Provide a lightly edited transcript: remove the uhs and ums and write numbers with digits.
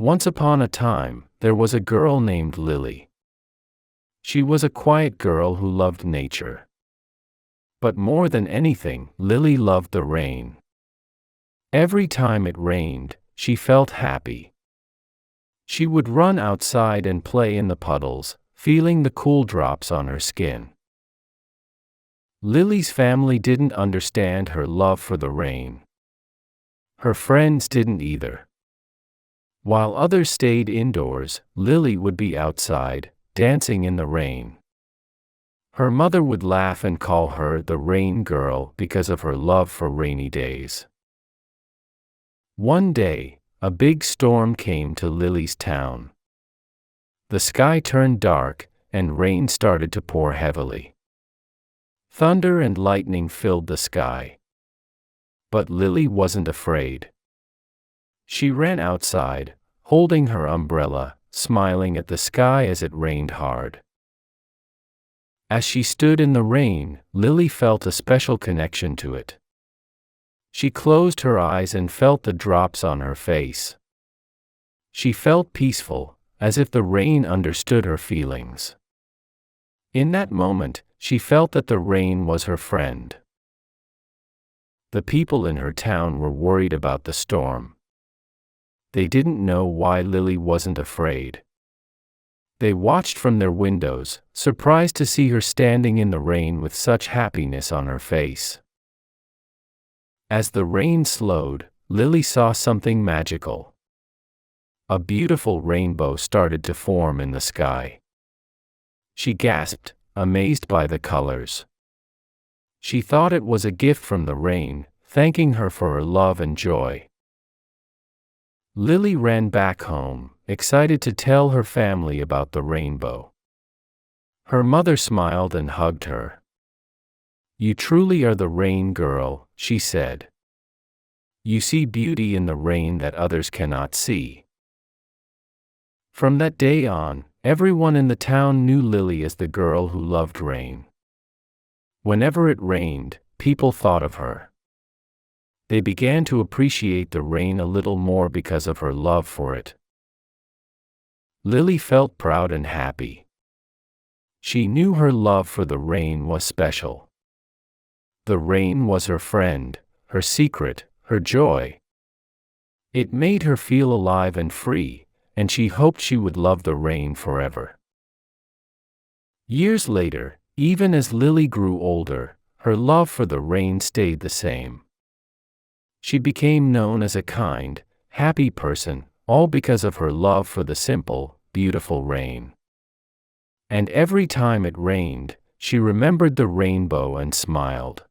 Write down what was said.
Once upon a time, there was a girl named Lily. She was a quiet girl who loved nature. But more than anything, Lily loved the rain. Every time it rained, she felt happy. She would run outside and play in the puddles, feeling the cool drops on her skin. Lily's family didn't understand her love for the rain. Her friends didn't either. While others stayed indoors, Lily would be outside, dancing in the rain. Her mother would laugh and call her the rain girl because of her love for rainy days. One day, a big storm came to Lily's town. The sky turned dark, and rain started to pour heavily. Thunder and lightning filled the sky. But Lily wasn't afraid. She ran outside, holding her umbrella, smiling at the sky as it rained hard. As she stood in the rain, Lily felt a special connection to it. She closed her eyes and felt the drops on her face. She felt peaceful, as if the rain understood her feelings. In that moment, she felt that the rain was her friend. The people in her town were worried about the storm. They didn't know why Lily wasn't afraid. They watched from their windows, surprised to see her standing in the rain with such happiness on her face. As the rain slowed, Lily saw something magical. A beautiful rainbow started to form in the sky. She gasped, amazed by the colors. She thought it was a gift from the rain, thanking her for her love and joy. Lily ran back home, excited to tell her family about the rainbow. Her mother smiled and hugged her. "You truly are the rain girl," she said. "You see beauty in the rain that others cannot see." From that day on, everyone in the town knew Lily as the girl who loved rain. Whenever it rained, people thought of her. They began to appreciate the rain a little more because of her love for it. Lily felt proud and happy. She knew her love for the rain was special. The rain was her friend, her secret, her joy. It made her feel alive and free, and she hoped she would love the rain forever. Years later, even as Lily grew older, her love for the rain stayed the same. She became known as a kind, happy person, all because of her love for the simple, beautiful rain. And every time it rained, she remembered the rainbow and smiled.